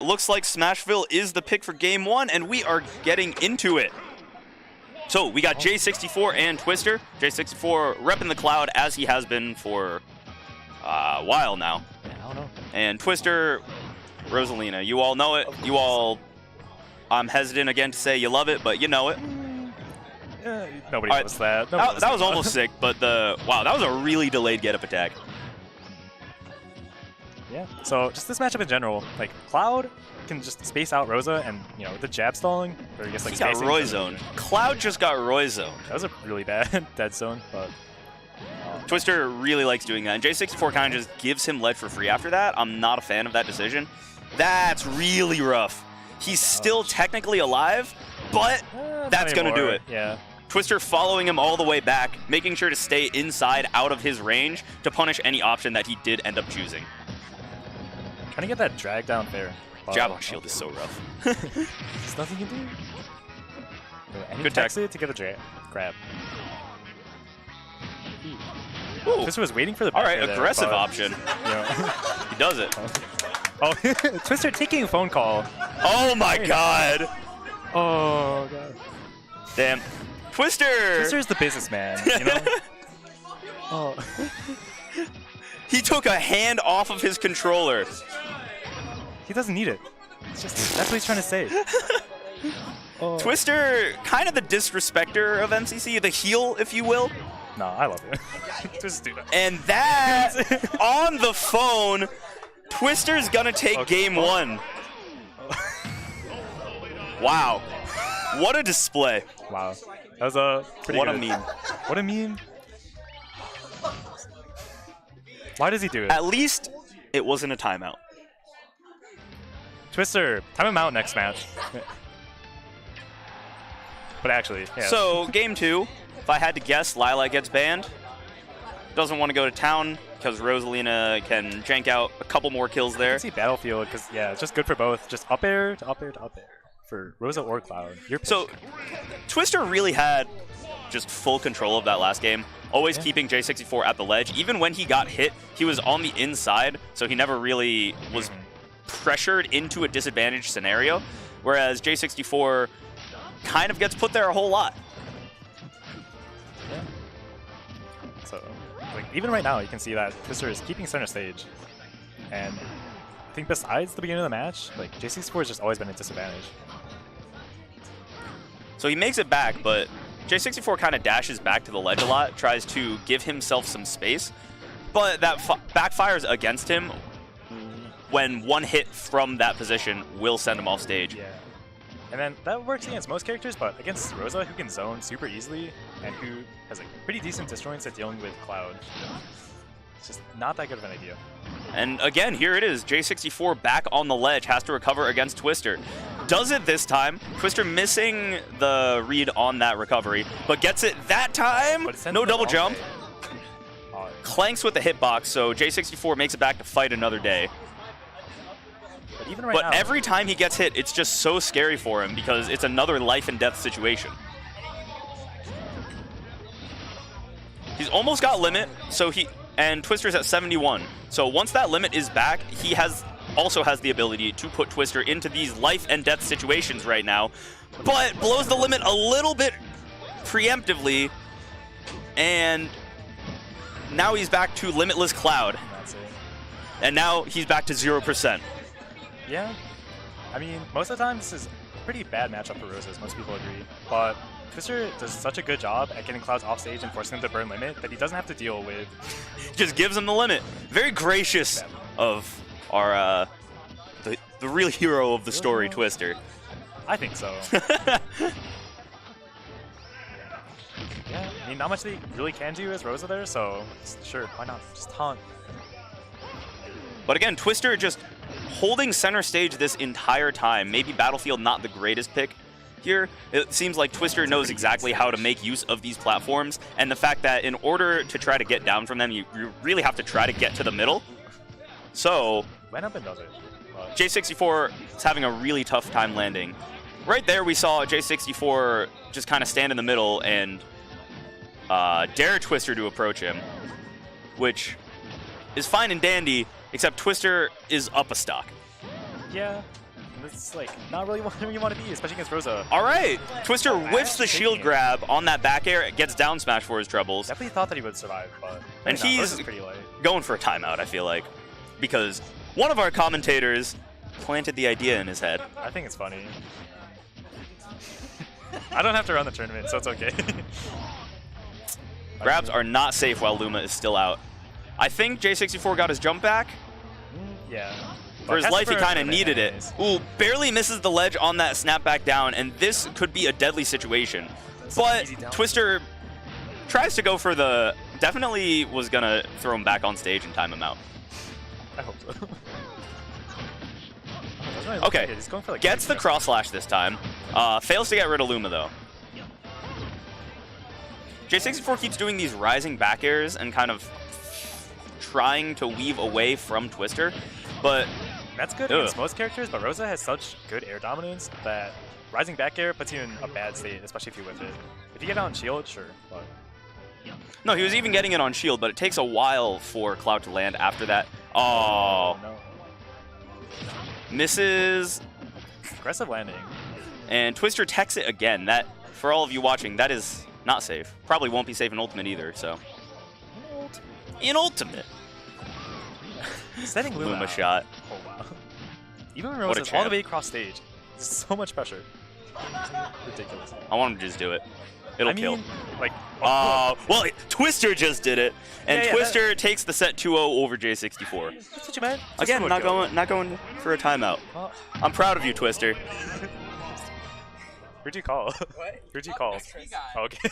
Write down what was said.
looks like Smashville is the pick for game 1, and we are getting into it. So we got J64 and Twister. J64 repping the Cloud as he has been for a while now. Yeah, I don't know. And Twister, Rosalina. You all know it. You all, I'm hesitant again to say you love it, but you know it. Nobody knows that. That was almost sick, but wow, that was a really delayed get-up attack. Yeah, so just this matchup in general, like Cloud can just space out Rosa and, you know, the jab stalling, or I guess like he got Roy Zone. Cloud just got Roy Zone. That was a really bad dead zone, but Twister really likes doing that, and J64 kind of just gives him ledge for free after that. I'm not a fan of that decision. That's really rough. He's still technically alive, but that's going to do it. Yeah. Twister following him all the way back, making sure to stay inside, out of his range, to punish any option that he did end up choosing. Trying to get that drag down there. Jab on shield is so rough. There's nothing you can do. And good tech to get the grab. Ooh. Twister was waiting for the back. All right, aggressive there, option. You know. He does it. Oh, Twister taking a phone call. Oh my god. Oh god. Damn. Twister! Twister's the businessman, you know? Oh. He took a hand off of his controller. He doesn't need it. It's just, that's what he's trying to say. Oh. Twister, kind of the disrespecter of MCC, the heel, if you will. No, I love it. Just do that. And that, on the phone, Twister's gonna take game 1. Wow. What a display. Wow. That was a pretty What good. a meme. What a meme. Why does he do it? At least it wasn't a timeout. Twister, time him out next match. But actually, yeah. So, game 2, if I had to guess, Lilac gets banned. Doesn't want to go to town because Rosalina can jank out a couple more kills there. I can see Battlefield because, yeah, it's just good for both. Just up air to up air to up air for Rosa or Cloud. So, Twister really had just full control of that last game. Always keeping J64 at the ledge. Even when he got hit, he was on the inside, so he never really was pressured into a disadvantaged scenario, whereas J64 kind of gets put there a whole lot. Yeah. So, like, even right now, you can see that Twister is keeping center stage. And I think besides the beginning of the match, like, J64 has just always been a disadvantage. So he makes it back, but J64 kind of dashes back to the ledge a lot, tries to give himself some space, but that backfires against him when one hit from that position will send him off stage. Yeah. And then that works against most characters, but against Rosa, who can zone super easily and who has like pretty decent disjoints at dealing with Cloud, it's just not that good of an idea. And again, here it is. J64 back on the ledge, has to recover against Twister. Does it this time. Twister missing the read on that recovery, but gets it that time. No double jump. Clanks with the hitbox, so J64 makes it back to fight another day. But even right but now, every time he gets hit, it's just so scary for him because it's another life and death situation. He's almost got limit, so and Twister's at 71. So once that limit is back, he also has the ability to put Twister into these life and death situations right now, but blows the limit a little bit preemptively, and now he's back to limitless Cloud. That's it. And now he's back to 0%. Yeah. I mean, most of the time, this is a pretty bad matchup for Roses, most people agree. But Twister does such a good job at getting Clouds off stage and forcing him to burn limit that he doesn't have to deal with. Just gives him the limit. Very gracious of our, the real hero of the story, Twister. I think so. Yeah, I mean, not much they really can do as Rosa there, so sure, why not? Just taunt. But again, Twister just holding center stage this entire time. Maybe Battlefield not the greatest pick here. It seems like Twister knows exactly how to make use of these platforms, and the fact that in order to try to get down from them, you really have to try to get to the middle. So went up and does it. J64 is having a really tough time landing. Right there, we saw J64 just kind of stand in the middle and dare Twister to approach him, which is fine and dandy, except Twister is up a stock. Yeah, And it's like not really where you want to be, especially against Rosa. All right, Twister whiffs the shield grab on that back air, gets down smash for his trebles. Definitely thought that he would survive, but And he's pretty light. going for a timeout, I feel like, because one of our commentators planted the idea in his head. I think it's funny. I don't have to run the tournament, so it's okay. Grabs are not safe while Luma is still out. I think J64 got his jump back. Yeah. For his life, he kind of needed it. Ooh, barely misses the ledge on that snap back down, and this could be a deadly situation. But Twister tries to go for the... Definitely was going to throw him back on stage and time him out. I hope so. Okay, he's going for like gets the cross slash this time. Fails to get rid of Luma, though. J64 keeps doing these rising back airs and kind of trying to weave away from Twister, but... That's good against most characters, but Rosa has such good air dominance that rising back air puts you in a bad state, especially if you whiff it. If you get it on shield, sure, but... No, he was even getting it on shield, but it takes a while for Cloud to land after that. Oh, no. Misses. Aggressive landing. And Twister techs it again. That, for all of you watching, that is not safe. Probably won't be safe in Ultimate either, so... In Ultimate! Setting Luma shot. Oh, wow. Even when Rosa's all the way across stage, there's so much pressure. Ridiculous. I want him to just do it. It'll kill. Like, well, Twister just did it, and yeah, Twister takes the set 2-0 over J64. That's what you meant. Again, not going for a timeout. Well, I'm proud of you, Twister. who'd you call? What? Who'd you call? Mystery guy. Oh, okay.